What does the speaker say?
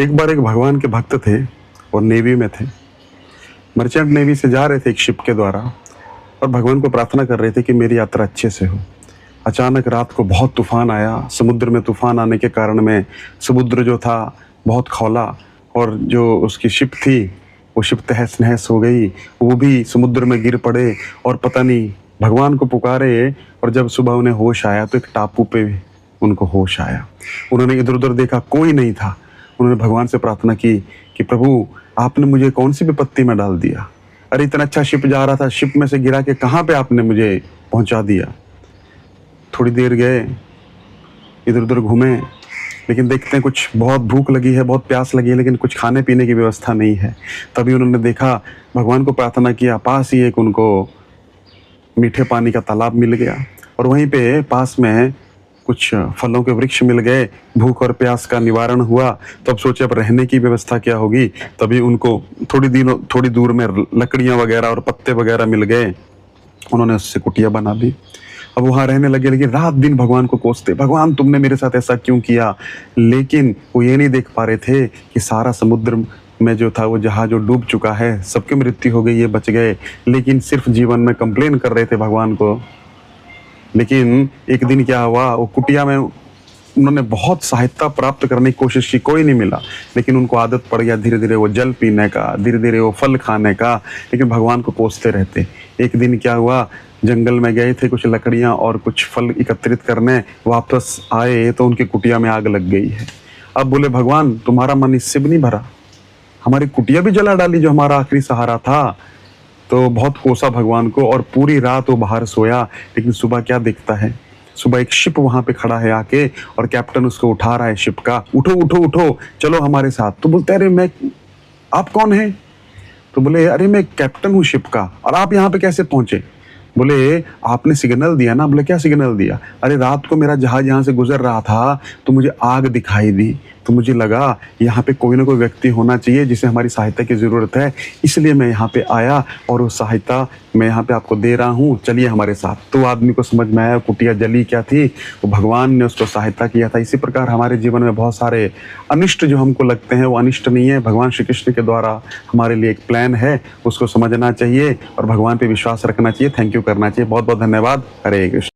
एक बार एक भगवान के भक्त थे और नेवी में थे। मर्चेंट नेवी से जा रहे थे एक शिप के द्वारा और भगवान को प्रार्थना कर रहे थे कि मेरी यात्रा अच्छे से हो। अचानक रात को बहुत तूफान आया। समुद्र में तूफान आने के कारण में समुद्र जो था बहुत खौला और जो उसकी शिप थी वो शिप तहस नहस हो गई। वो भी समुद्र में गिर पड़े और पता नहीं भगवान को पुकारे। और जब सुबह उन्हें होश आया तो एक टापू पे उनको होश आया। उन्होंने इधर उधर देखा, कोई नहीं था। उन्होंने भगवान से प्रार्थना की कि प्रभु आपने मुझे कौन सी विपत्ति में डाल दिया। अरे इतना अच्छा शिप जा रहा था, शिप में से गिरा के कहाँ पे आपने मुझे पहुँचा दिया। थोड़ी देर गए, इधर उधर घूमे, लेकिन देखते हैं कुछ बहुत भूख लगी है, बहुत प्यास लगी है, लेकिन कुछ खाने पीने की व्यवस्था नहीं है। तभी उन्होंने देखा, भगवान को प्रार्थना किया, पास ही एक उनको मीठे पानी का तालाब मिल गया और वहीं पे पास में कुछ फलों के वृक्ष मिल गए। भूख और प्यास का निवारण हुआ। तो अब सोचे अब रहने की व्यवस्था क्या होगी। तभी उनको थोड़ी दूर में लकड़ियाँ वगैरह और पत्ते वगैरह मिल गए। उन्होंने उससे कुटिया बना दी। अब वहाँ रहने लगे, लेकिन रात दिन भगवान को कोसते, भगवान तुमने मेरे साथ ऐसा क्यों किया। लेकिन वो ये नहीं देख पा रहे थे कि सारा समुद्र में जो था वो जहाज जो डूब चुका है, सबकी मृत्यु हो गई, ये बच गए। लेकिन सिर्फ जीवन में कंप्लेन कर रहे थे भगवान को। लेकिन एक दिन क्या हुआ, वो कुटिया में उन्होंने बहुत सहायता प्राप्त करने की कोशिश की, कोई नहीं मिला। लेकिन उनको आदत पड़ गया धीरे धीरे वो जल पीने का, धीरे धीरे वो फल खाने का, लेकिन भगवान को कोसते रहते। एक दिन क्या हुआ, जंगल में गए थे कुछ लकड़ियाँ और कुछ फल एकत्रित करने, वापस आए तो उनकी कुटिया में आग लग गई है। अब बोले भगवान तुम्हारा मन इससे भी नहीं भरा, हमारी कुटिया भी जला डाली जो हमारा आखिरी सहारा था। तो बहुत कोसा भगवान को और पूरी रात वो बाहर सोया। लेकिन सुबह क्या दिखता है, सुबह एक शिप वहां पे खड़ा है आके और कैप्टन उसको उठा रहा है शिप का, उठो उठो उठो चलो हमारे साथ। तो बोलते अरे मैं, आप कौन है। तो बोले अरे मैं कैप्टन हूँ शिप का, और आप यहाँ पे कैसे पहुंचे। बोले आपने सिग्नल दिया ना। बोले क्या सिग्नल दिया। अरे रात को मेरा जहाज यहाँ से गुजर रहा था तो मुझे आग दिखाई दी, तो मुझे लगा यहाँ पे कोई ना कोई व्यक्ति होना चाहिए जिसे हमारी सहायता की ज़रूरत है, इसलिए मैं यहाँ पे आया और वो सहायता मैं यहाँ पे आपको दे रहा हूँ, चलिए हमारे साथ। तो आदमी को समझ में आया कुटिया जली क्या थी, वो भगवान ने उसको सहायता किया था। इसी प्रकार हमारे जीवन में बहुत सारे अनिष्ट जो हमको लगते हैं वो अनिष्ट नहीं है, भगवान श्री कृष्ण के द्वारा हमारे लिए एक प्लान है, उसको समझना चाहिए और भगवान पर विश्वास रखना चाहिए, थैंक यू करना चाहिए। बहुत बहुत धन्यवाद। हरे कृष्ण।